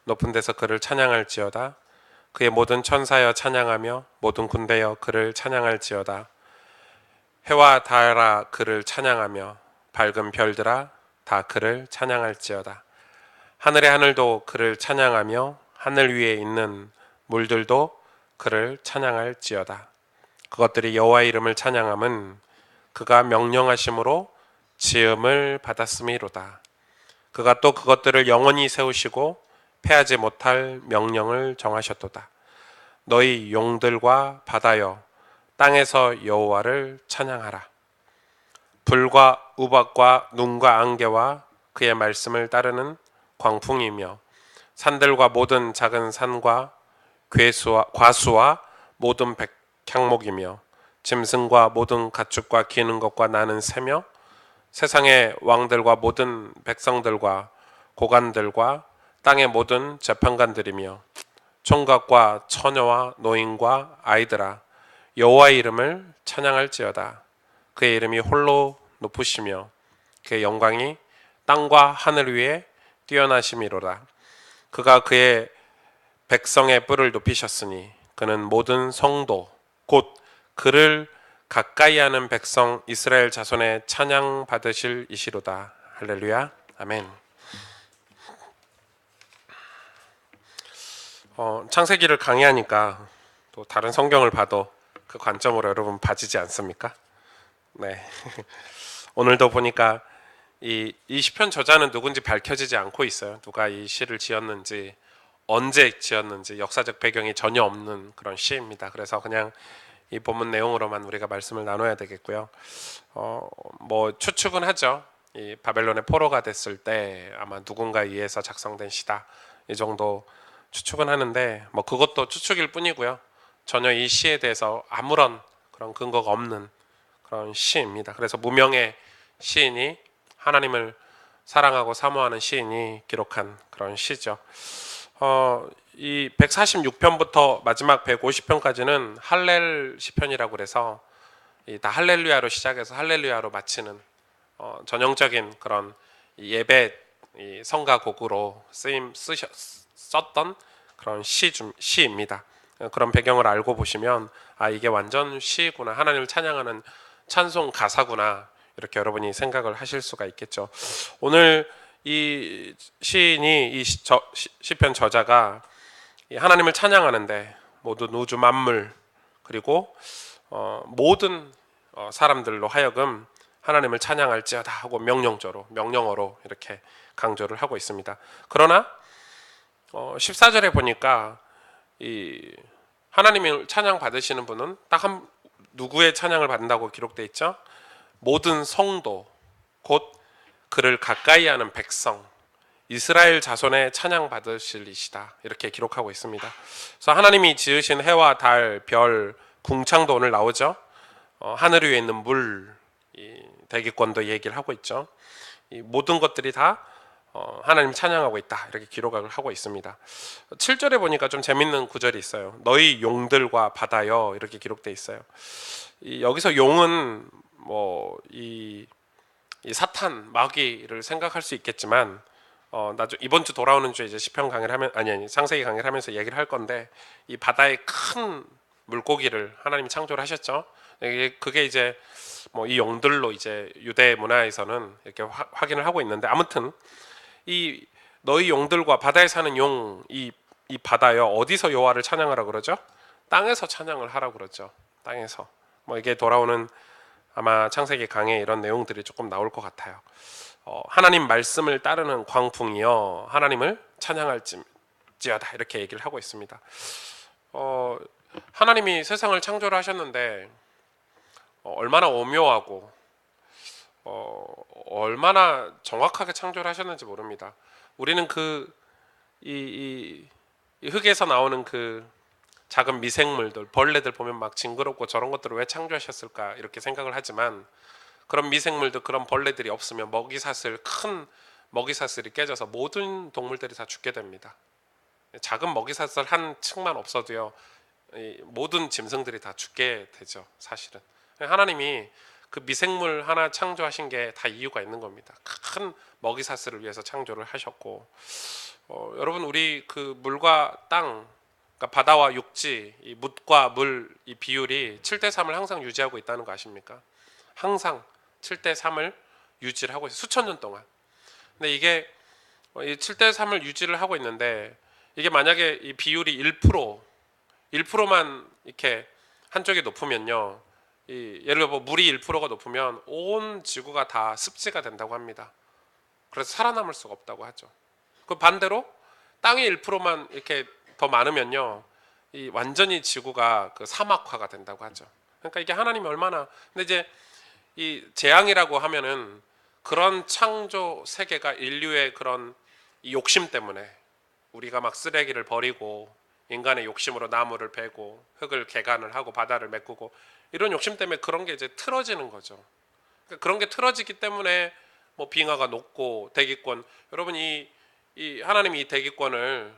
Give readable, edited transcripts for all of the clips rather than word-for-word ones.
높은 데서 그를 찬양할지어다. 그의 모든 천사여 찬양하며 모든 군대여 그를 찬양할지어다. 해와 달아 그를 찬양하며 밝은 별들아 다 그를 찬양할지어다. 하늘의 하늘도 그를 찬양하며 하늘 위에 있는 물들도 그를 찬양할지어다. 그것들이 여호와 이름을 찬양함은 그가 명령하심으로 지음을 받았음이로다. 그가 또 그것들을 영원히 세우시고 패하지 못할 명령을 정하셨도다. 너희 용들과 바다여 땅에서 여호와를 찬양하라. 불과 우박과 눈과 안개와 그의 말씀을 따르는 광풍이며 산들과 모든 작은 산과 과수와 모든 백향목이며 짐승과 모든 가축과 기는 것과 나는 새며 세상의 왕들과 모든 백성들과 고관들과 땅의 모든 재판관들이며 총각과 처녀와 노인과 아이들아 여호와의 이름을 찬양할지어다. 그의 이름이 홀로 높으시며 그의 영광이 땅과 하늘 위에 뛰어나심이로다. 그가 그의 백성의 뿔을 높이셨으니 그는 모든 성도 곧 그를 가까이 하는 백성 이스라엘 자손의 찬양 받으실 이시로다. 할렐루야. 아멘. 창세기를 강의하니까 또 다른 성경을 봐도 그 관점으로 여러분 봐지지 않습니까? 네. 오늘도 보니까 이 시편 저자는 누군지 밝혀지지 않고 있어요. 누가 이 시를 지었는지, 언제 지었는지 역사적 배경이 전혀 없는 그런 시입니다. 그래서 그냥 이 본문 내용으로만 우리가 말씀을 나눠야 되겠고요. 뭐 추측은 하죠. 이 바벨론의 포로가 됐을 때 아마 누군가에 의해서 작성된 시다. 이 정도 추측은 하는데 뭐 그것도 추측일 뿐이고요. 전혀 이 시에 대해서 아무런 그런 근거가 없는 그런 시입니다. 그래서 무명의 시인이 하나님을 사랑하고 사모하는 시인이 기록한 그런 시죠. 이 146편부터 마지막 150편까지는 할렐 시편이라고 그래서 다 할렐루야로 시작해서 할렐루야로 마치는 전형적인 그런 예배 성가곡으로 썼던 그런 시입니다. 그런 배경을 알고 보시면 아 이게 완전 시구나, 하나님을 찬양하는 찬송 가사구나, 이렇게 여러분이 생각을 하실 수가 있겠죠. 오늘 이 시인이 이 시편 저자가 하나님을 찬양하는데 모든 우주 만물 그리고 모든 사람들로 하여금 하나님을 찬양할지어다 하고 명령어로 이렇게 강조를 하고 있습니다. 그러나 14절에 보니까 이 하나님을 찬양 받으시는 분은 딱 누구의 찬양을 받는다고 기록되어 있죠? 모든 성도 곧 그를 가까이 하는 백성 이스라엘 자손의 찬양 받으실 이시다, 이렇게 기록하고 있습니다. 그래서 하나님이 지으신 해와 달, 별, 궁창도 오늘 나오죠. 하늘 위에 있는 물, 이 대기권도 얘기를 하고 있죠. 이 모든 것들이 다 하나님 찬양하고 있다, 이렇게 기록을 하고 있습니다. 7절에 보니까 좀 재밌는 구절이 있어요. 너희 용들과 바다여, 이렇게 기록되어 있어요. 여기서 용은 뭐 이 사탄 마귀를 생각할 수 있겠지만 나중 이번 주 돌아오는 주에 이제 시편 강의를 하면 아니 창세기 강의를 하면서 얘기를 할 건데 이 바다의 큰 물고기를 하나님이 창조를 하셨죠. 그게 이제 뭐 이 용들로 이제 유대 문화에서는 이렇게 확인을 하고 있는데, 아무튼 이 너희 용들과 바다에 사는 용, 이 바다여 어디서 여호와를 찬양하라 그러죠? 땅에서 찬양을 하라 그러죠. 땅에서. 뭐 이게 돌아오는 아마 창세기 강의 이런 내용들이 조금 나올 것 같아요. 하나님 말씀을 따르는 광풍이여 하나님을 찬양할지어다, 이렇게 얘기를 하고 있습니다. 하나님이 세상을 창조를 하셨는데 얼마나 오묘하고 얼마나 정확하게 창조를 하셨는지 모릅니다. 우리는 이 흙에서 나오는 그 작은 미생물들, 벌레들 보면 막 징그럽고 저런 것들을 왜 창조하셨을까 이렇게 생각을 하지만, 그런 미생물들, 그런 벌레들이 없으면 큰 먹이사슬이 깨져서 모든 동물들이 다 죽게 됩니다. 작은 먹이사슬 한 층만 없어도요 모든 짐승들이 다 죽게 되죠. 사실은 하나님이 그 미생물 하나 창조하신 게 다 이유가 있는 겁니다. 큰 먹이사슬을 위해서 창조를 하셨고, 여러분 우리 그 물과 땅, 그러니까 바다와 육지, 이 묻과 물 이 비율이 7대 3을 항상 유지하고 있다는 거 아십니까? 항상 7대 3을 유지를 하고 있어요. 수천 년 동안. 근데 이게 이 7대 3을 유지를 하고 있는데, 이게 만약에 이 비율이 1%만 이렇게 한쪽이 높으면요, 예를 들어 뭐 물이 1%가 높으면 온 지구가 다 습지가 된다고 합니다. 그래서 살아남을 수가 없다고 하죠. 그 반대로 땅이 1%만 이렇게 더 많으면요, 이 완전히 지구가 그 사막화가 된다고 하죠. 그러니까 이게 하나님이 얼마나, 근데 이제 이 재앙이라고 하면은 그런 창조 세계가 인류의 그런 이 욕심 때문에, 우리가 막 쓰레기를 버리고 인간의 욕심으로 나무를 베고 흙을 개간을 하고 바다를 메꾸고 이런 욕심 때문에 그런 게 이제 틀어지는 거죠. 그러니까 그런 게 틀어지기 때문에 뭐 빙하가 녹고 대기권, 여러분 이 하나님이 이 대기권을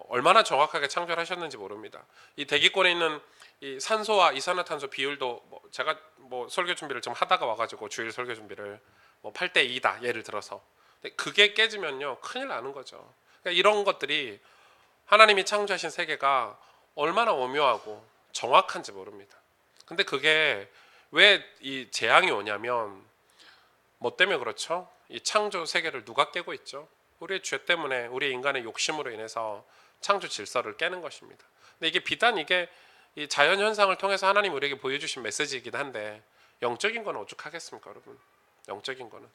얼마나 정확하게 창조하셨는지 모릅니다. 이 대기권에 있는 이 산소와 이산화탄소 비율도 뭐 제가 뭐 설교 준비를 좀 하다가 와가지고 주일 설교 준비를 뭐 8대 2다 예를 들어서, 근데 그게 깨지면요 큰일 나는 거죠. 그러니까 이런 것들이 하나님이 창조하신 세계가 얼마나 오묘하고 정확한지 모릅니다. 근데 그게 왜 이 재앙이 오냐면 뭐 때문에 그렇죠? 이 창조 세계를 누가 깨고 있죠? 우리의 죄 때문에, 우리 인간의 욕심으로 인해서 창조 질서를 깨는 것입니다. 근데 이게 비단 이게 이 자연 현상을 통해서 하나님 우리에게 보여주신 메시지이긴 한데, 영적인 건 오죽하겠습니까, 여러분? 영적인 거는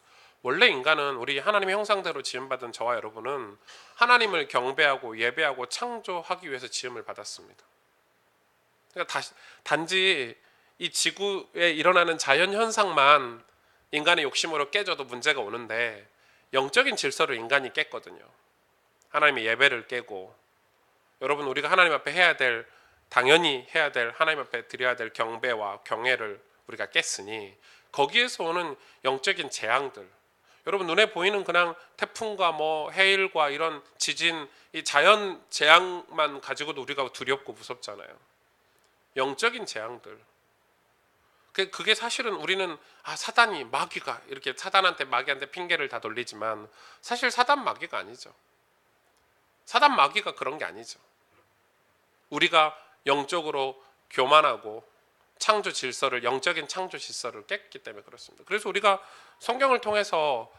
원래 인간은 우리 하나님의 형상대로 지음받은 저와 여러분은 하나님을 경배하고 예배하고 창조하기 위해서 지음을 받았습니다. 그러니까 단지 이 지구에 일어나는 자연 현상만 인간의 욕심으로 깨져도 문제가 오는데, 영적인 질서를 인간이 깼거든요. 하나님의 예배를 깨고, 여러분 우리가 하나님 앞에 해야 될, 당연히 해야 될, 하나님 앞에 드려야 될 경배와 경애를 우리가 깼으니, 거기에서 오는 영적인 재앙들, 여러분 눈에 보이는 그냥 태풍과 뭐 해일과 이런 지진, 이 자연 재앙만 가지고도 우리가 두렵고 무섭잖아요. 영적인 재앙들, 그게 사실은 우리는 사단이, 마귀가, 이렇게 사단한테 마귀한테 핑계를 다 돌리지만 사실 사단 마귀가 아니죠. 사단 마귀가 그런 게 아니죠. 우리가 영적으로 교만하고 창조 질서를, 영적인 창조 질서를 깼기 때문에 그렇습니다. 그래서 우리가 성경을 통해서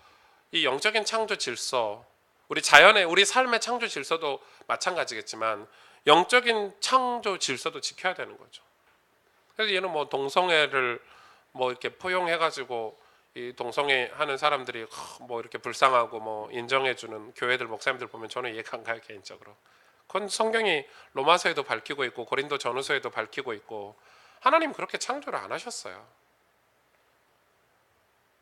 이 영적인 창조 질서, 우리 자연의, 우리 삶의 창조 질서도 마찬가지겠지만 영적인 창조 질서도 지켜야 되는 거죠. 그래서 얘는 뭐 동성애를 뭐 이렇게 포용해가지고 이 동성애 하는 사람들이 뭐 이렇게 불쌍하고 뭐 인정해주는 교회들 목사님들 보면 저는 이해가 안 가요, 개인적으로. 그건 성경이 로마서에도 밝히고 있고 고린도 전후서에도 밝히고 있고, 하나님 그렇게 창조를 안 하셨어요.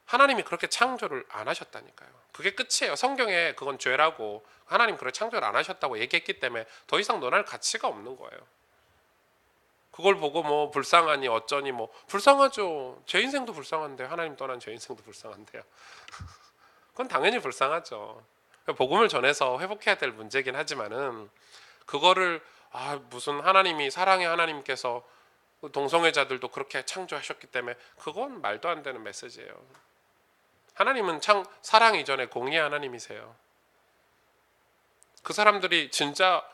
하나님이 그렇게 창조를 안 하셨다니까요. 그게 끝이에요. 성경에 그건 죄라고, 하나님 그렇게 창조를 안 하셨다고 얘기했기 때문에 더 이상 논할 가치가 없는 거예요. 그걸 보고 뭐 불쌍하니 어쩌니, 뭐 불쌍하죠. 제 인생도 불쌍한데, 하나님 떠난 제 인생도 불쌍한데요. 그건 당연히 불쌍하죠. 복음을 전해서 회복해야 될 문제긴 하지만은, 그거를 무슨 하나님이, 사랑의 하나님께서 동성애자들도 그렇게 창조하셨기 때문에, 그건 말도 안 되는 메시지예요. 하나님은 사랑 이전에 공의의 하나님이세요. 그 사람들이 진짜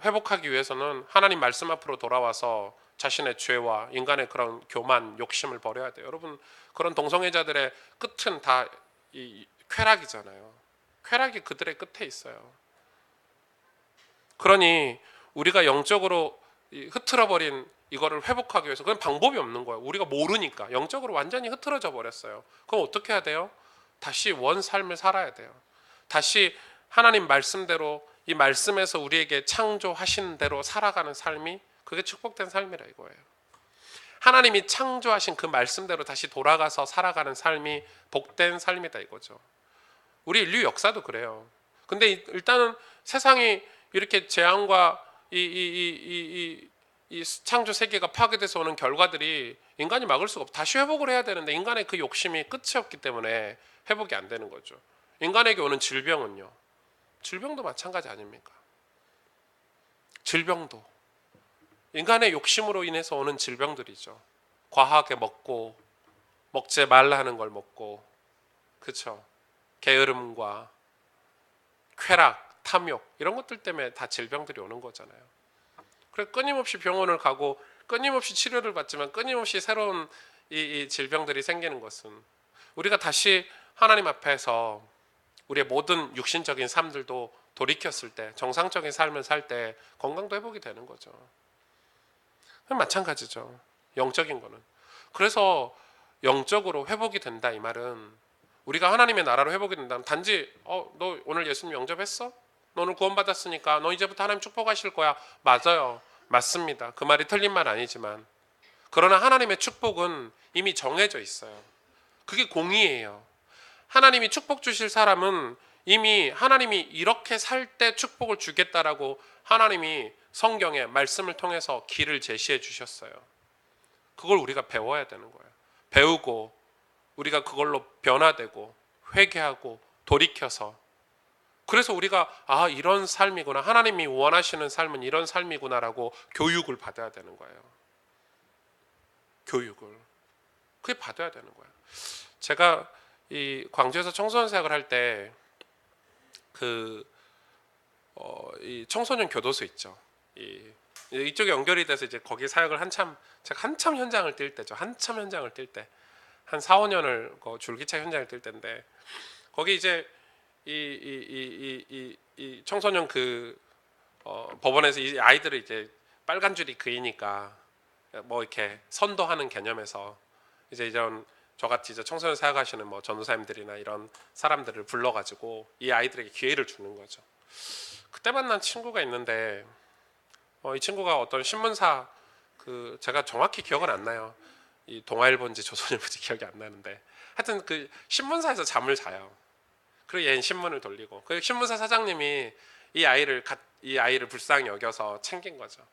회복하기 위해서는 하나님 말씀 앞으로 돌아와서 자신의 죄와 인간의 그런 교만, 욕심을 버려야 돼요. 여러분, 그런 동성애자들의 끝은 다 이 쾌락이잖아요. 쾌락이 그들의 끝에 있어요. 그러니 우리가 영적으로 흐트러버린 이거를 회복하기 위해서, 그건 방법이 없는 거예요. 우리가 모르니까 영적으로 완전히 흐트러져 버렸어요. 그럼 어떻게 해야 돼요? 다시 원 삶을 살아야 돼요. 다시 하나님 말씀대로, 이 말씀에서 우리에게 창조하신 대로 살아가는 삶이, 그게 축복된 삶이라 이거예요. 하나님이 창조하신 그 말씀대로 다시 돌아가서 살아가는 삶이 복된 삶이다 이거죠. 우리 인류 역사도 그래요. 근데 일단은 세상이 이렇게 재앙과 이 창조 세계가 파괴돼서 오는 결과들이 인간이 막을 수가 없고, 다시 회복을 해야 되는데 인간의 그 욕심이 끝이 없기 때문에 회복이 안 되는 거죠. 인간에게 오는 질병은요, 질병도 마찬가지 아닙니까? 질병도 인간의 욕심으로 인해서 오는 질병들이죠. 과하게 먹고 먹지 말라 하는 걸 먹고, 그쵸? 게으름과 쾌락, 탐욕 이런 것들 때문에 다 질병들이 오는 거잖아요. 그래 끊임없이 병원을 가고 끊임없이 치료를 받지만 끊임없이 새로운 이 질병들이 생기는 것은 우리가 다시 하나님 앞에서 우리의 모든 육신적인 삶들도 돌이켰을 때 정상적인 삶을 살 때 건강도 회복이 되는 거죠. 마찬가지죠. 영적인 거는. 그래서 영적으로 회복이 된다 이 말은 우리가 하나님의 나라로 회복이 된다면 단지 너 오늘 예수님 영접했어? 너 오늘 구원받았으니까 너 이제부터 하나님 축복하실 거야. 맞아요. 맞습니다. 그 말이 틀린 말 아니지만 그러나 하나님의 축복은 이미 정해져 있어요. 그게 공의예요. 하나님이 축복 주실 사람은 이미 하나님이 이렇게 살 때 축복을 주겠다라고 하나님이 성경에 말씀을 통해서 길을 제시해 주셨어요. 그걸 우리가 배워야 되는 거예요. 배우고 우리가 그걸로 변화되고 회개하고 돌이켜서 그래서 우리가 이런 삶이구나. 하나님이 원하시는 삶은 이런 삶이구나라고 교육을 받아야 되는 거예요. 교육을. 그게 받아야 되는 거예요. 제가 이 광주에서 청소년 사역을 할 때 이 청소년 교도소 있죠. 이쪽에 연결이 돼서 이제 거기 사역을 제가 한참 현장을 뛸 때죠. 한참 현장을 뛸 때. 한 4, 5년을 줄기차 현장을 뛸 때인데 거기 이제 이 청소년 법원에서 이 아이들을 이제 빨간 줄이 그이니까 뭐 이렇게 선도하는 개념에서 이제 이런 저같이 이제 청소년 사역하시는 뭐 전도사님들이나 이런 사람들을 불러가지고 이 아이들에게 기회를 주는 거죠. 그때 만난 친구가 있는데 이 친구가 어떤 신문사 제가 정확히 기억은 안 나요. 이 동아일보인지 조선일보인지 기억이 안 나는데 하여튼 그 신문사에서 잠을 자요. 그리고 얘는 신문을 돌리고 그 신문사 사장님이 이 아이를 불쌍히 여겨서 챙긴 거죠.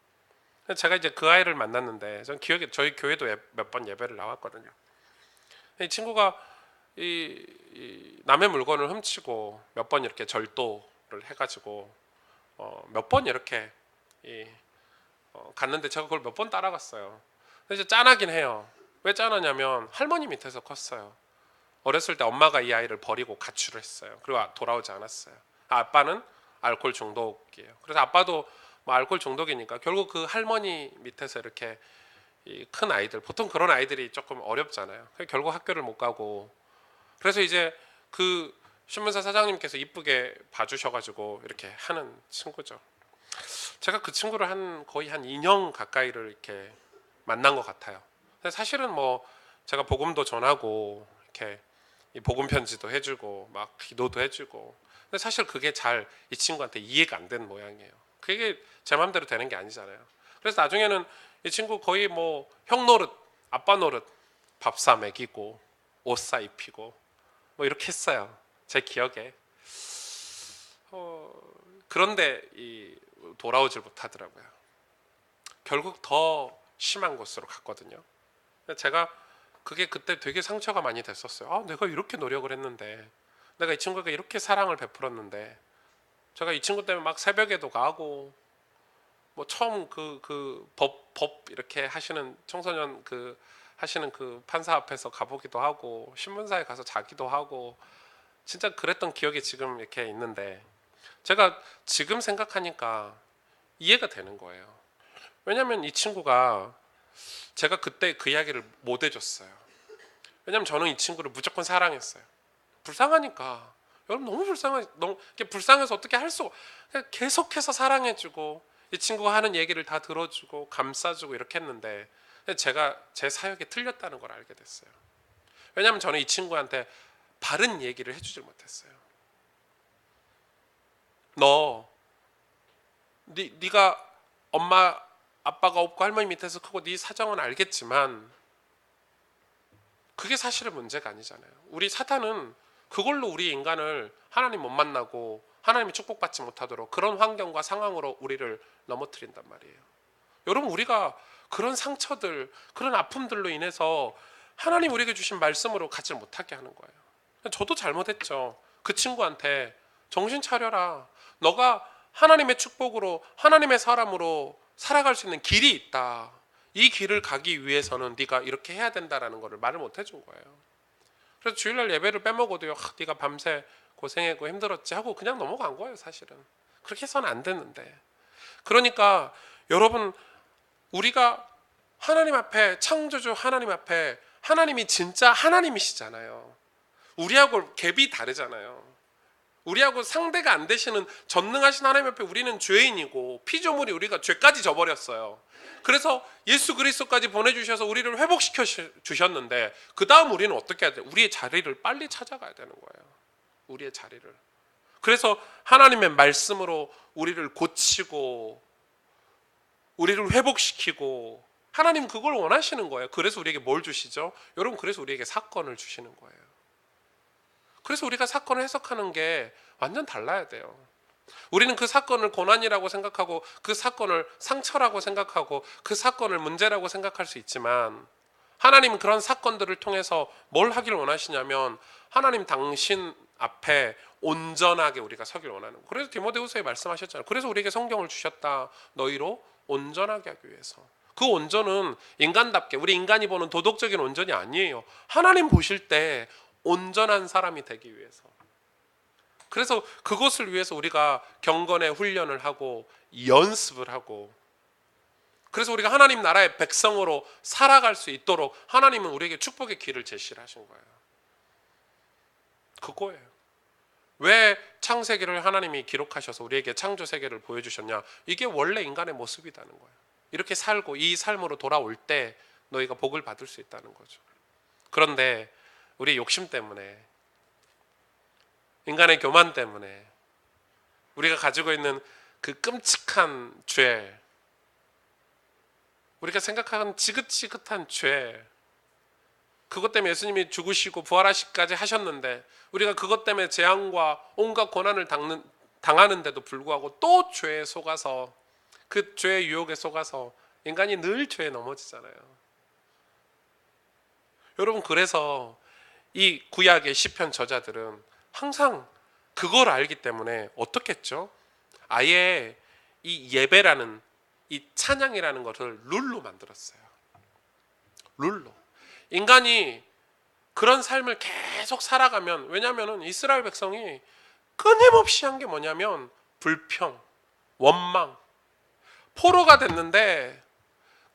제가 이제 그 아이를 만났는데 전 기억에 저희 교회도 몇 번 예배를 나왔거든요. 이 친구가 이 남의 물건을 훔치고 몇 번 이렇게 절도를 해가지고 몇 번 이렇게 갔는데 제가 그걸 몇 번 따라갔어요. 근데 이제 짠하긴 해요. 왜 짠하냐면 할머니 밑에서 컸어요. 어렸을 때 엄마가 이 아이를 버리고 가출을 했어요. 그리고 돌아오지 않았어요. 아빠는 알코올 중독이에요. 그래서 아빠도 뭐 알코올 중독이니까 결국 그 할머니 밑에서 이렇게 큰 아이들, 보통 그런 아이들이 조금 어렵잖아요. 결국 학교를 못 가고 그래서 이제 그 신문사 사장님께서 이쁘게 봐주셔가지고 이렇게 하는 친구죠. 제가 그 친구를 거의 한 2년 가까이를 이렇게 만난 것 같아요. 사실은 뭐 제가 복음도 전하고 이렇게 복음 편지도 해주고 막 기도도 해주고 근데 사실 그게 잘 이 친구한테 이해가 안 되는 모양이에요. 그게 제 마음대로 되는 게 아니잖아요. 그래서 나중에는 이 친구 거의 뭐 형 노릇, 아빠 노릇, 밥 사 먹이고 옷 사 입히고 뭐 이렇게 했어요. 제 기억에. 그런데 돌아오질 못하더라고요. 결국 더 심한 곳으로 갔거든요. 제가 그게 그때 되게 상처가 많이 됐었어요. 내가 이렇게 노력을 했는데, 내가 이 친구에게 이렇게 사랑을 베풀었는데, 제가 이 친구 때문에 막 새벽에도 가고, 뭐 처음 법 이렇게 하시는 청소년 하시는 그 판사 앞에서 가보기도 하고, 신문사에 가서 자기도 하고, 진짜 그랬던 기억이 지금 이렇게 있는데, 제가 지금 생각하니까 이해가 되는 거예요. 왜냐면 이 친구가 제가 그때 그 이야기를 못 해줬어요. 왜냐면 저는 이 친구를 무조건 사랑했어요. 불쌍하니까. 여러분 너무 불쌍해서 어떻게 할 수가 계속해서 사랑해주고 이 친구가 하는 얘기를 다 들어주고 감싸주고 이렇게 했는데 제가 제 사역이 틀렸다는 걸 알게 됐어요. 왜냐면 저는 이 친구한테 바른 얘기를 해주질 못했어요. 네가 엄마 아빠가 없고 할머니 밑에서 크고 네 사정은 알겠지만 그게 사실은 문제가 아니잖아요. 우리 사탄은 그걸로 우리 인간을 하나님 못 만나고 하나님이 축복받지 못하도록 그런 환경과 상황으로 우리를 넘어뜨린단 말이에요. 여러분 우리가 그런 상처들 그런 아픔들로 인해서 하나님 우리에게 주신 말씀으로 가지 못하게 하는 거예요. 저도 잘못했죠. 그 친구한테 정신 차려라. 너가 하나님의 축복으로 하나님의 사람으로 살아갈 수 있는 길이 있다. 이 길을 가기 위해서는 네가 이렇게 해야 된다라는 거를 말을 못 해준 거예요. 그래서 주일날 예배를 빼먹어도요, 네가 밤새 고생했고 힘들었지 하고 그냥 넘어간 거예요. 사실은 그렇게 해서는 안 되는데. 그러니까 여러분, 우리가 하나님 앞에, 창조주 하나님 앞에, 하나님이 진짜 하나님이시잖아요. 우리하고 갭이 다르잖아요. 우리하고 상대가 안 되시는 전능하신 하나님 앞에 우리는 죄인이고 피조물이, 우리가 죄까지 져버렸어요. 그래서 예수 그리스도까지 보내주셔서 우리를 회복시켜 주셨는데, 그 다음 우리는 어떻게 해야 돼요? 우리의 자리를 빨리 찾아가야 되는 거예요. 우리의 자리를. 그래서 하나님의 말씀으로 우리를 고치고 우리를 회복시키고, 하나님 그걸 원하시는 거예요. 그래서 우리에게 뭘 주시죠? 여러분, 그래서 우리에게 사건을 주시는 거예요. 그래서 우리가 사건을 해석하는 게 완전 달라야 돼요. 우리는 그 사건을 고난이라고 생각하고, 그 사건을 상처라고 생각하고, 그 사건을 문제라고 생각할 수 있지만, 하나님은 그런 사건들을 통해서 뭘 하길 원하시냐면, 하나님 당신 앞에 온전하게 우리가 서길 원하는 거예요. 그래서 디모데후서에 말씀하셨잖아요. 그래서 우리에게 성경을 주셨다. 너희로 온전하게 하기 위해서. 그 온전은 인간답게, 우리 인간이 보는 도덕적인 온전이 아니에요. 하나님 보실 때 온전한 사람이 되기 위해서. 그래서 그것을 위해서 우리가 경건의 훈련을 하고 연습을 하고, 그래서 우리가 하나님 나라의 백성으로 살아갈 수 있도록 하나님은 우리에게 축복의 길을 제시를 하신 거예요. 그거예요. 왜 창세기를 하나님이 기록하셔서 우리에게 창조 세계를 보여주셨냐? 이게 원래 인간의 모습이라는 거예요. 이렇게 살고 이 삶으로 돌아올 때 너희가 복을 받을 수 있다는 거죠. 그런데 우리 욕심 때문에, 인간의 교만 때문에, 우리가 가지고 있는 그 끔찍한 죄, 우리가 생각하는 지긋지긋한 죄, 그것 때문에 예수님이 죽으시고 부활하시기까지 하셨는데, 우리가 그것 때문에 재앙과 온갖 고난을 당하는데도 불구하고 또 죄에 속아서, 그 죄의 유혹에 속아서 인간이 늘 죄에 넘어지잖아요. 여러분, 그래서 이 구약의 시편 저자들은 항상 그걸 알기 때문에 어떻게 했죠? 아예 이 예배라는, 이 찬양이라는 것을 룰로 만들었어요. 룰로. 인간이 그런 삶을 계속 살아가면, 왜냐하면 이스라엘 백성이 끊임없이 한 게 뭐냐면 불평, 원망, 포로가 됐는데,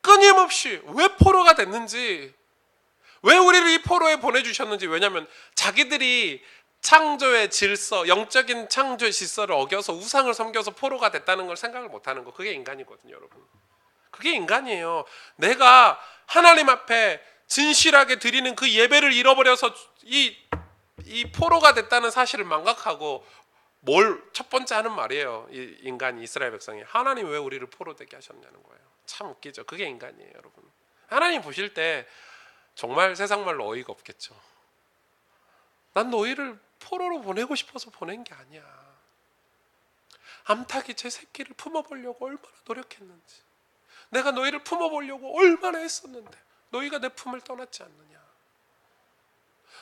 끊임없이 왜 포로가 됐는지, 왜 우리를 이 포로에 보내주셨는지, 왜냐하면 자기들이 창조의 질서, 영적인 창조의 질서를 어겨서 우상을 섬겨서 포로가 됐다는 걸 생각을 못하는 거, 그게 인간이거든요. 여러분, 그게 인간이에요. 내가 하나님 앞에 진실하게 드리는 그 예배를 잃어버려서 이 포로가 됐다는 사실을 망각하고, 뭘 첫 번째 하는 말이에요. 이 인간이, 이스라엘 백성이, 하나님 왜 우리를 포로 되게 하셨냐는 거예요. 참 웃기죠. 그게 인간이에요. 여러분, 하나님 보실 때 정말 세상 말로 어이가 없겠죠. 난 너희를 포로로 보내고 싶어서 보낸 게 아니야. 암탉이 제 새끼를 품어보려고 얼마나 노력했는지, 내가 너희를 품어보려고 얼마나 했었는데 너희가 내 품을 떠났지 않느냐.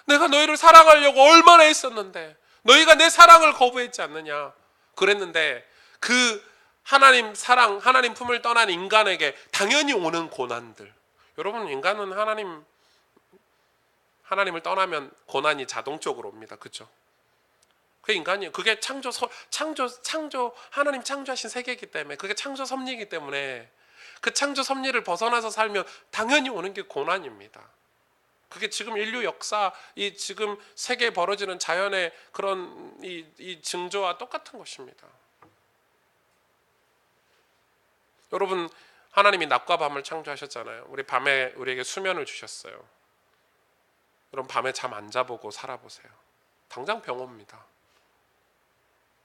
내가 너희를 사랑하려고 얼마나 했었는데 너희가 내 사랑을 거부했지 않느냐. 그랬는데 그 하나님 사랑, 하나님 품을 떠난 인간에게 당연히 오는 고난들. 여러분, 인간은 하나님을 떠나면 고난이 자동적으로 옵니다. 그렇죠? 그게 인간이에요. 그게 창조 하나님 창조하신 세계이기 때문에, 그게 창조 섭리이기 때문에, 그 창조 섭리를 벗어나서 살면 당연히 오는 게 고난입니다. 그게 지금 인류 역사, 이 지금 세계에 벌어지는 자연의 그런 이 징조와 똑같은 것입니다. 여러분, 하나님이 낮과 밤을 창조하셨잖아요. 우리 밤에 우리에게 수면을 주셨어요. 여러분, 밤에 잠 안 자보고 살아보세요. 당장 병 옵니다.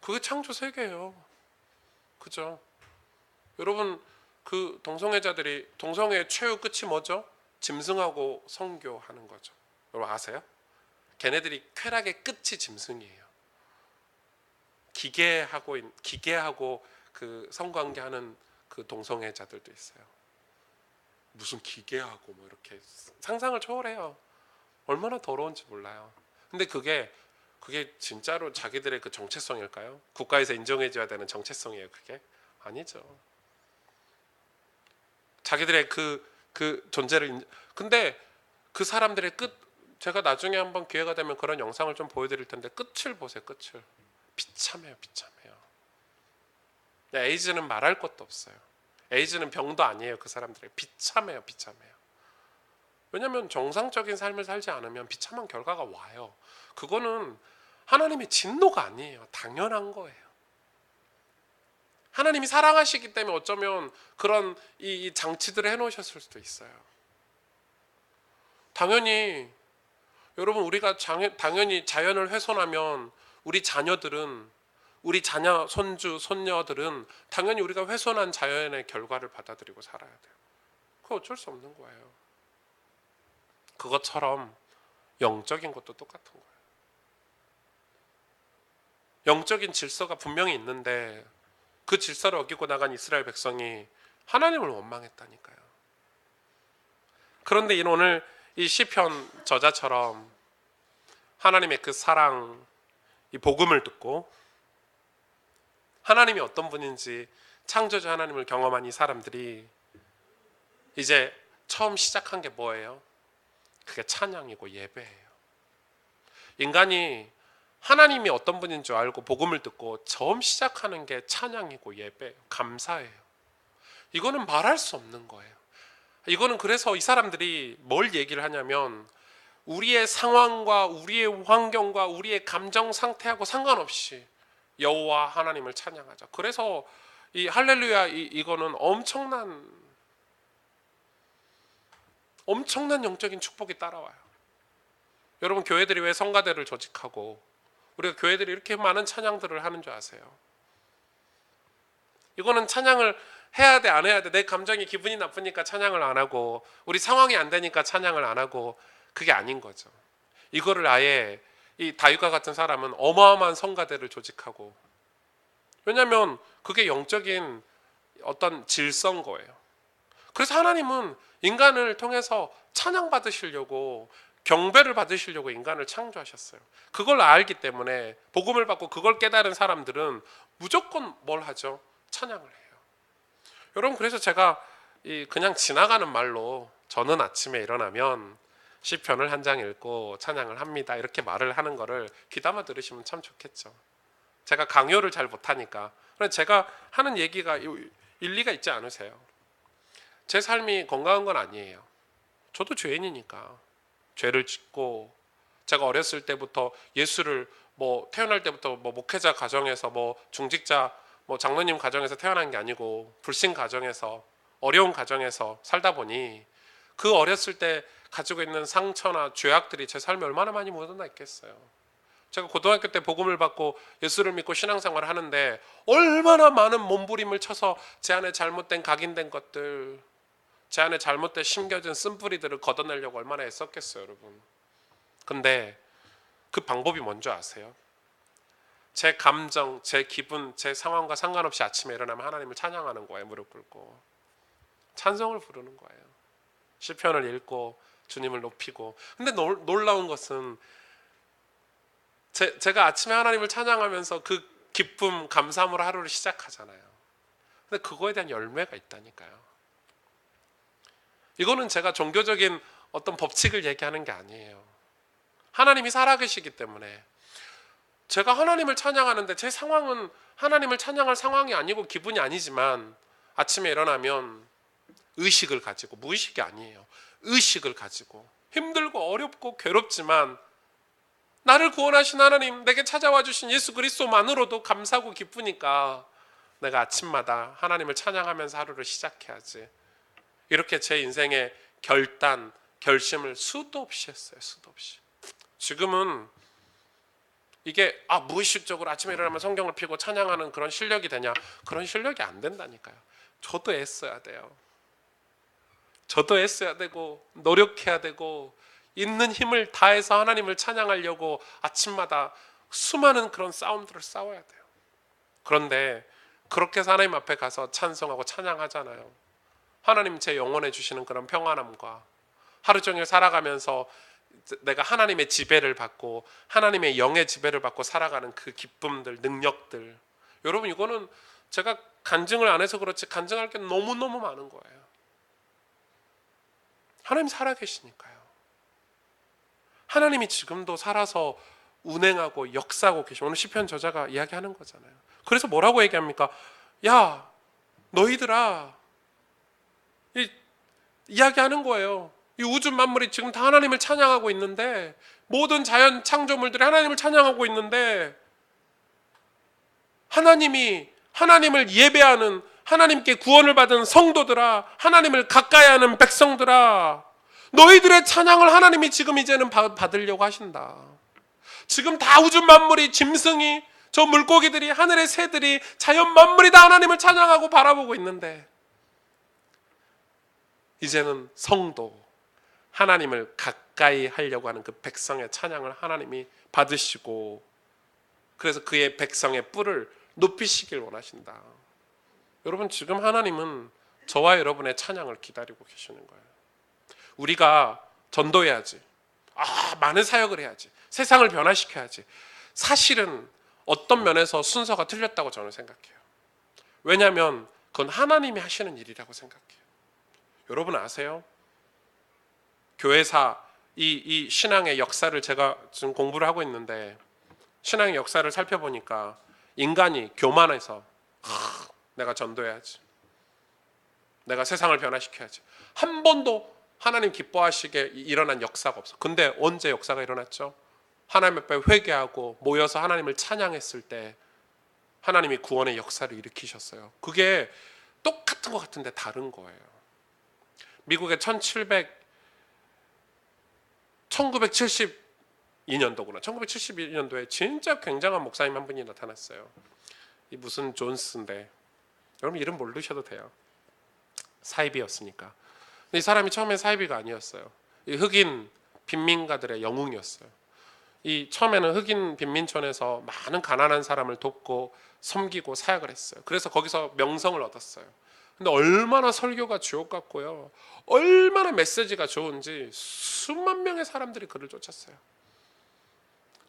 그게 창조 세계예요. 그죠? 여러분, 그 동성애자들이, 동성애의 최후 끝이 뭐죠? 짐승하고 성교하는 거죠. 여러분 아세요? 걔네들이 쾌락의 끝이 짐승이에요. 기계하고 그 성관계하는 그 동성애자들도 있어요. 무슨 기계하고 뭐 이렇게 상상을 초월해요. 얼마나 더러운지 몰라요. 근데 그게 진짜로 자기들의 그 정체성일까요? 국가에서 인정해줘야 되는 정체성이에요. 그게 아니죠. 자기들의 그 그 존재를 근데 그 사람들의 끝, 제가 나중에 한번 기회가 되면 그런 영상을 좀 보여드릴 텐데 끝을 보세요. 끝을 비참해요. 비참해요. 에이즈는 말할 것도 없어요. 에이즈는 병도 아니에요. 그 사람들의 비참해요. 비참해요. 왜냐하면 정상적인 삶을 살지 않으면 비참한 결과가 와요. 그거는 하나님의 진노가 아니에요. 당연한 거예요. 하나님이 사랑하시기 때문에 어쩌면 그런 이 장치들을 해놓으셨을 수도 있어요. 당연히 여러분, 우리가 당연히 자연을 훼손하면 우리 자녀들은, 우리 자녀, 손주, 손녀들은 당연히 우리가 훼손한 자연의 결과를 받아들이고 살아야 돼요. 그거 어쩔 수 없는 거예요. 그것처럼 영적인 것도 똑같은 거예요. 영적인 질서가 분명히 있는데 그 질서를 어기고 나간 이스라엘 백성이 하나님을 원망했다니까요. 그런데 오늘 이 시편 저자처럼 하나님의 그 사랑, 이 복음을 듣고 하나님이 어떤 분인지 창조주 하나님을 경험한 이 사람들이 이제 처음 시작한 게 뭐예요? 그게 찬양이고 예배예요. 인간이 하나님이 어떤 분인 줄 알고 복음을 듣고 처음 시작하는 게 찬양이고 예배예요. 감사예요. 이거는 말할 수 없는 거예요. 이거는 그래서 이 사람들이 뭘 얘기를 하냐면 우리의 상황과 우리의 환경과 우리의 감정 상태하고 상관없이 여호와 하나님을 찬양하자. 그래서 이 할렐루야 이거는 엄청난 영적인 축복이 따라와요. 여러분, 교회들이 왜 성가대를 조직하고 우리가 교회들이 이렇게 많은 찬양들을 하는 줄 아세요? 이거는 찬양을 해야 돼, 안 해야 돼? 내 감정이 기분이 나쁘니까 찬양을 안 하고 우리 상황이 안 되니까 찬양을 안 하고, 그게 아닌 거죠. 이거를 아예 이 다윗과 같은 사람은 어마어마한 성가대를 조직하고, 왜냐하면 그게 영적인 어떤 질서인 거예요. 그래서 하나님은 인간을 통해서 찬양 받으시려고, 경배를 받으시려고 인간을 창조하셨어요. 그걸 알기 때문에 복음을 받고 그걸 깨달은 사람들은 무조건 뭘 하죠? 찬양을 해요. 여러분, 그래서 제가 그냥 지나가는 말로 저는 아침에 일어나면 시편을 한 장 읽고 찬양을 합니다, 이렇게 말을 하는 거를 귀담아 들으시면 참 좋겠죠. 제가 강요를 잘 못하니까. 제가 하는 얘기가 일리가 있지 않으세요? 제 삶이 건강한 건 아니에요. 저도 죄인이니까 죄를 짓고, 제가 어렸을 때부터 예수를 태어날 때부터 목회자 가정에서 중직자 장로님 가정에서 태어난 게 아니고 불신 가정에서, 어려운 가정에서 살다 보니 그 어렸을 때 가지고 있는 상처나 죄악들이 제 삶에 얼마나 많이 묻어나 있겠어요. 제가 고등학교 때 복음을 받고 예수를 믿고 신앙생활을 하는데 얼마나 많은 몸부림을 쳐서 제 안에 잘못된 각인된 것들, 제 안에 잘못된 심겨진 쓴뿌리들을 걷어내려고 얼마나 애썼겠어요, 여러분. 근데 그 방법이 뭔지 아세요? 제 감정, 제 기분, 제 상황과 상관없이 아침에 일어나면 하나님을 찬양하는 거예요. 무릎 꿇고 찬송을 부르는 거예요. 시편을 읽고 주님을 높이고. 근데 놀라운 것은 제가 아침에 하나님을 찬양하면서 그 기쁨, 감사함으로 하루를 시작하잖아요. 근데 그거에 대한 열매가 있다니까요. 이거는 제가 종교적인 어떤 법칙을 얘기하는 게 아니에요. 하나님이 살아계시기 때문에 제가 하나님을 찬양하는데 제 상황은 하나님을 찬양할 상황이 아니고 기분이 아니지만 아침에 일어나면 의식을 가지고, 무의식이 아니에요, 의식을 가지고 힘들고 어렵고 괴롭지만 나를 구원하신 하나님, 내게 찾아와 주신 예수 그리스도만으로도 감사하고 기쁘니까 내가 아침마다 하나님을 찬양하면서 하루를 시작해야지. 이렇게 제 인생의 결심을 수도 없이 했어요. 수도 없이. 지금은 이게 무의식적으로 아침에 일어나면 성경을 펴고 찬양하는 그런 실력이 되냐? 그런 실력이 안 된다니까요. 저도 애써야 돼요. 저도 애써야 되고 노력해야 되고 있는 힘을 다해서 하나님을 찬양하려고 아침마다 수많은 그런 싸움들을 싸워야 돼요. 그런데 그렇게 해서 하나님 앞에 가서 찬송하고 찬양하잖아요. 하나님 제 영혼에 주시는 그런 평안함과 하루 종일 살아가면서 내가 하나님의 지배를 받고 하나님의 영의 지배를 받고 살아가는 그 기쁨들, 능력들, 여러분, 이거는 제가 간증을 안 해서 그렇지 간증할 게 너무너무 많은 거예요. 하나님 살아계시니까요. 하나님이 지금도 살아서 운행하고 역사하고 계시고, 오늘 시편 저자가 이야기하는 거잖아요. 그래서 뭐라고 얘기합니까? 야, 너희들아, 이야기하는 거예요. 이 우주 만물이 지금 다 하나님을 찬양하고 있는데, 모든 자연 창조물들이 하나님을 찬양하고 있는데, 하나님을 예배하는, 하나님께 구원을 받은 성도들아, 하나님을 가까이 하는 백성들아, 너희들의 찬양을 하나님이 지금 이제는 받으려고 하신다. 지금 다 우주 만물이, 짐승이, 저 물고기들이, 하늘의 새들이, 자연 만물이 다 하나님을 찬양하고 바라보고 있는데, 이제는 성도, 하나님을 가까이 하려고 하는 그 백성의 찬양을 하나님이 받으시고, 그래서 그의 백성의 뿔을 높이시길 원하신다. 여러분, 지금 하나님은 저와 여러분의 찬양을 기다리고 계시는 거예요. 우리가 전도해야지, 많은 사역을 해야지, 세상을 변화시켜야지. 사실은 어떤 면에서 순서가 틀렸다고 저는 생각해요. 왜냐하면 그건 하나님이 하시는 일이라고 생각해요. 여러분 아세요? 교회사, 이 신앙의 역사를 제가 지금 공부를 하고 있는데, 신앙의 역사를 살펴보니까 인간이 교만해서 내가 전도해야지, 내가 세상을 변화시켜야지, 한 번도 하나님 기뻐하시게 일어난 역사가 없어. 근데 언제 역사가 일어났죠? 하나님 앞에 회개하고 모여서 하나님을 찬양했을 때 하나님이 구원의 역사를 일으키셨어요. 그게 똑같은 것 같은데 다른 거예요. 미국의 1972년도구나. 1972년도에 진짜 굉장한 목사님 한 분이 나타났어요. 이 무슨 존스인데, 여러분 이름 모르셔도 돼요. 사이비였으니까. 근데 이 사람이 처음엔 사이비가 아니었어요. 이 흑인 빈민가들의 영웅이었어요. 이 처음에는 흑인 빈민촌에서 많은 가난한 사람을 돕고 섬기고 사역을 했어요. 그래서 거기서 명성을 얻었어요. 근데 얼마나 설교가 주옥 같고요, 얼마나 메시지가 좋은지 수만 명의 사람들이 그를 쫓았어요.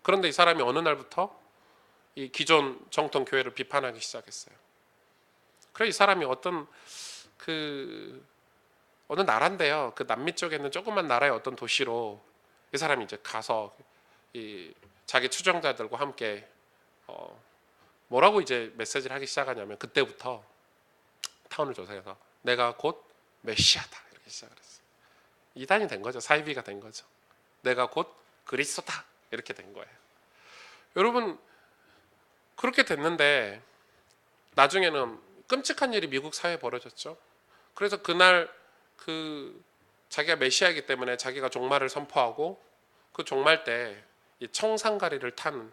그런데 이 사람이 어느 날부터 이 기존 정통 교회를 비판하기 시작했어요. 그래서 이 사람이 어느 나라인데요, 그 남미 쪽에 있는 조그만 나라의 어떤 도시로 이 사람이 이제 가서 이 자기 추종자들과 함께 뭐라고 이제 메시지를 하기 시작하냐면, 그때부터 타운을 조사해서 내가 곧 메시아다 이렇게 시작을 했어요. 이단이 된 거죠. 사이비가 된 거죠. 내가 곧 그리스도다 이렇게 된 거예요. 여러분, 그렇게 됐는데 나중에는 끔찍한 일이 미국 사회에 벌어졌죠. 그래서 그날 자기가 메시아이기 때문에 자기가 종말을 선포하고, 그 종말 때 이 청산가리를 탄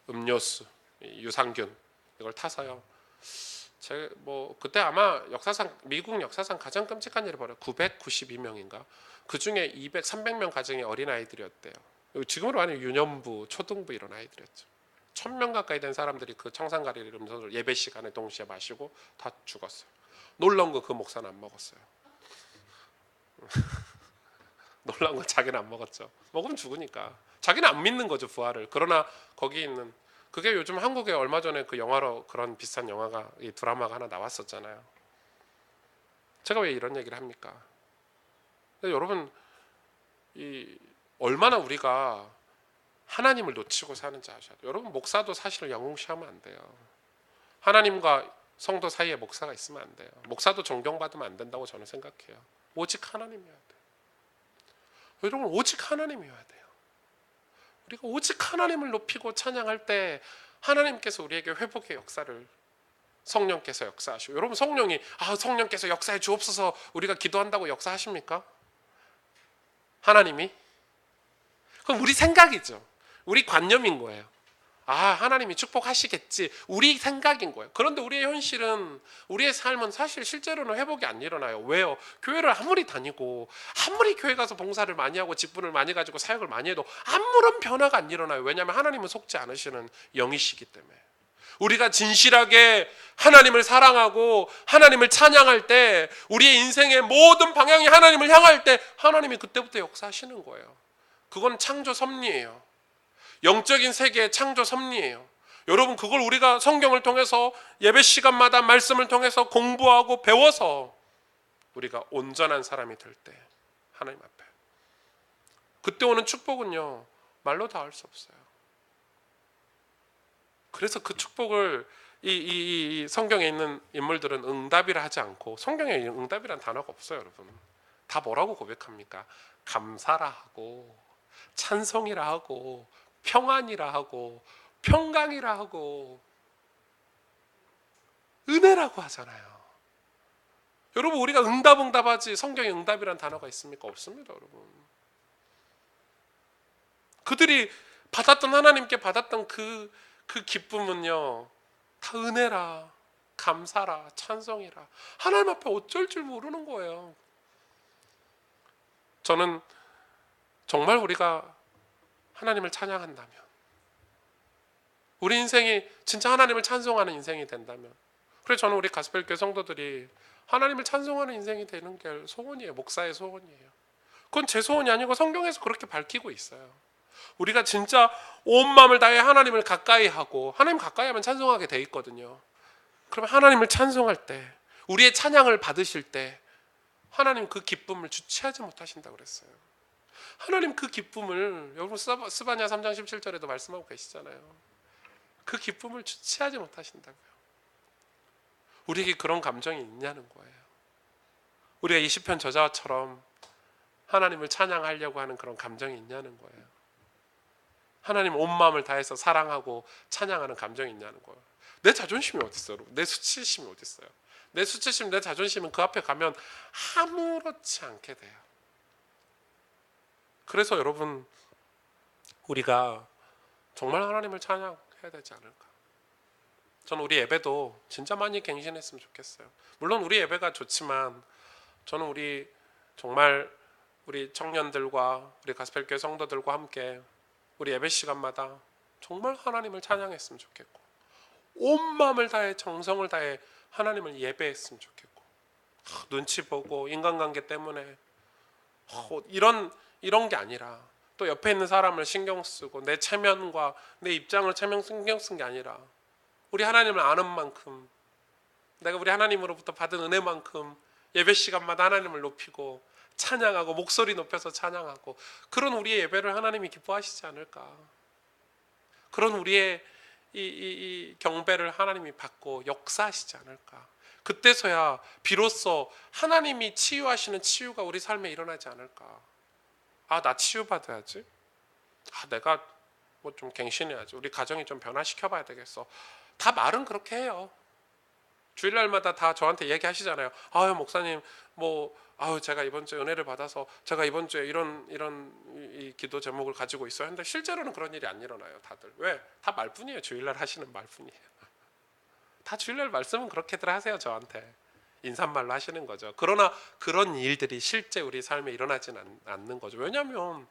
음료수, 유산균 이걸 타서요, 그때 아마 미국 역사상 가장 끔찍한 일이 벌어요. 992명인가? 그 중에 300명 가정의 어린 아이들이었대요. 지금으로 하면 유년부, 초등부 이런 아이들이었죠. 1000명 가까이 된 사람들이 그 청산가리를 음료수를 예배 시간에 동시에 마시고 다 죽었어요. 놀라운 거 그 목사는 안 먹었어요. 놀라운 건 자기는 안 먹었죠. 먹으면 죽으니까. 자기는 안 믿는 거죠, 부활을. 그러나 거기 있는, 그게 요즘 한국에 얼마 전에 그 영화로 그런 비슷한 영화가, 이 드라마가 하나 나왔었잖아요. 제가 왜 이런 얘기를 합니까? 근데 여러분, 얼마나 우리가 하나님을 놓치고 사는지 아셔야 돼요. 여러분, 목사도 사실 영웅시하면 안 돼요. 하나님과 성도 사이에 목사가 있으면 안 돼요. 목사도 존경받으면 안 된다고 저는 생각해요. 오직 하나님이어야 돼요. 여러분, 오직 하나님이어야 돼요. 우리가 오직 하나님을 높이고 찬양할 때 하나님께서 우리에게 회복의 역사를, 성령께서 역사하시고, 여러분 성령께서 역사해 주옵소서 우리가 기도한다고 역사하십니까? 하나님이? 그럼 우리 생각이죠. 우리 관념인 거예요. 하나님이 축복하시겠지, 우리 생각인 거예요. 그런데 우리의 현실은, 우리의 삶은 사실 실제로는 회복이 안 일어나요. 왜요? 교회를 아무리 다니고, 아무리 교회 가서 봉사를 많이 하고 직분을 많이 가지고 사역을 많이 해도 아무런 변화가 안 일어나요. 왜냐하면 하나님은 속지 않으시는 영이시기 때문에. 우리가 진실하게 하나님을 사랑하고 하나님을 찬양할 때, 우리의 인생의 모든 방향이 하나님을 향할 때 하나님이 그때부터 역사하시는 거예요. 그건 창조 섭리예요. 영적인 세계의 창조 섭리예요. 여러분, 그걸 우리가 성경을 통해서 예배 시간마다 말씀을 통해서 공부하고 배워서 우리가 온전한 사람이 될 때, 하나님 앞에. 그때 오는 축복은요, 말로 다 할 수 없어요. 그래서 그 축복을 이 성경에 있는 인물들은 응답이라 하지 않고, 성경에 응답이란 단어가 없어요, 여러분. 다 뭐라고 고백합니까? 감사라 하고, 찬송이라 하고, 평안이라 하고, 평강이라 하고, 은혜라고 하잖아요. 여러분, 우리가 응답하지 성경에 응답이란 단어가 있습니까? 없습니다, 여러분. 그들이 받았던, 하나님께 받았던 그 기쁨은요, 다 은혜라, 감사라, 찬송이라, 하나님 앞에 어쩔 줄 모르는 거예요. 저는 정말 우리가 하나님을 찬양한다면, 우리 인생이 진짜 하나님을 찬송하는 인생이 된다면, 그래서 저는 우리 가스펠교회 성도들이 하나님을 찬송하는 인생이 되는 게 소원이에요. 목사의 소원이에요. 그건 제 소원이 아니고 성경에서 그렇게 밝히고 있어요. 우리가 진짜 온 마음을 다해 하나님을 가까이 하고, 하나님 가까이 하면 찬송하게 돼 있거든요. 그러면 하나님을 찬송할 때, 우리의 찬양을 받으실 때 하나님 그 기쁨을 주체하지 못하신다고 그랬어요. 하나님 그 기쁨을, 여러분 스바냐 3장 17절에도 말씀하고 계시잖아요. 그 기쁨을 주체하지 못하신다고요. 우리에게 그런 감정이 있냐는 거예요. 우리가 이 시편 저자처럼 하나님을 찬양하려고 하는 그런 감정이 있냐는 거예요. 하나님 온 마음을 다해서 사랑하고 찬양하는 감정이 있냐는 거예요. 내 자존심이 어디 있어요? 내 수치심이 어디 있어요? 내 수치심, 내 자존심은 그 앞에 가면 아무렇지 않게 돼요. 그래서 여러분, 우리가 정말 하나님을 찬양해야 되지 않을까? 저는 우리 예배도 진짜 많이 갱신했으면 좋겠어요. 물론 우리 예배가 좋지만, 저는 우리 정말 우리 청년들과 우리 가스펠교회 성도들과 함께 우리 예배 시간마다 정말 하나님을 찬양했으면 좋겠고, 온 마음을 다해 정성을 다해 하나님을 예배했으면 좋겠고, 눈치 보고 인간관계 때문에 이런 게 아니라, 또 옆에 있는 사람을 신경 쓰고 내 체면과 내 입장을 신경 쓴 게 아니라, 우리 하나님을 아는 만큼, 내가 우리 하나님으로부터 받은 은혜만큼 예배 시간마다 하나님을 높이고 찬양하고, 목소리 높여서 찬양하고, 그런 우리의 예배를 하나님이 기뻐하시지 않을까? 그런 우리의 이 경배를 하나님이 받고 역사하시지 않을까? 그때서야 비로소 하나님이 치유하시는 치유가 우리 삶에 일어나지 않을까? 아, 나 치유받아야지. 아, 내가 뭐 좀 갱신해야지. 우리 가정이 좀 변화시켜봐야 되겠어. 다 말은 그렇게 해요. 주일날마다 다 저한테 얘기하시잖아요. 아유, 목사님, 제가 이번 주에 은혜를 받아서 제가 이번 주에 이런 이 기도 제목을 가지고 있어요. 근데 실제로는 그런 일이 안 일어나요, 다들. 왜? 다 말뿐이에요. 주일날 하시는 말뿐이에요. 다 주일날 말씀은 그렇게들 하세요, 저한테. 인사말로 하시는 거죠. 그러나 그런 일들이 실제 우리 삶에 일어나지는 않는 거죠. 왜냐하면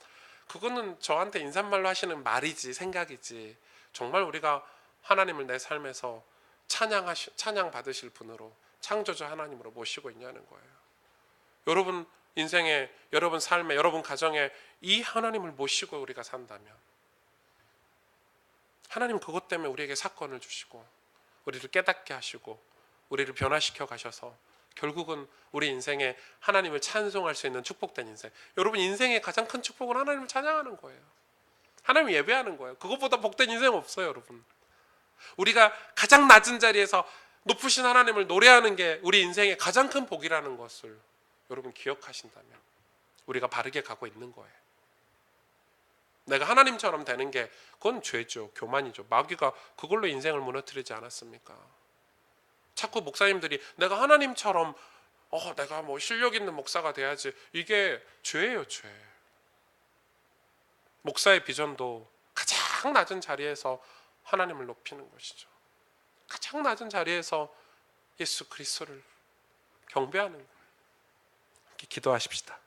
그거는 저한테 인사말로 하시는 말이지, 생각이지, 정말 우리가 하나님을 내 삶에서 찬양 받으실 분으로, 창조주 하나님으로 모시고 있냐는 거예요. 여러분 인생에, 여러분 삶에, 여러분 가정에 이 하나님을 모시고 우리가 산다면, 하나님 그것 때문에 우리에게 사건을 주시고 우리를 깨닫게 하시고 우리를 변화시켜 가셔서 결국은 우리 인생에 하나님을 찬송할 수 있는 축복된 인생, 여러분 인생의 가장 큰 축복은 하나님을 찬양하는 거예요. 하나님을 예배하는 거예요. 그것보다 복된 인생 없어요, 여러분. 우리가 가장 낮은 자리에서 높으신 하나님을 노래하는 게 우리 인생의 가장 큰 복이라는 것을 여러분 기억하신다면 우리가 바르게 가고 있는 거예요. 내가 하나님처럼 되는 게 그건 죄죠, 교만이죠. 마귀가 그걸로 인생을 무너뜨리지 않았습니까? 자꾸 목사님들이 내가 하나님처럼 내가 뭐 실력 있는 목사가 돼야지, 이게 죄예요, 죄. 목사의 비전도 가장 낮은 자리에서 하나님을 높이는 것이죠. 가장 낮은 자리에서 예수 그리스도를 경배하는 거예요. 기도하십시다.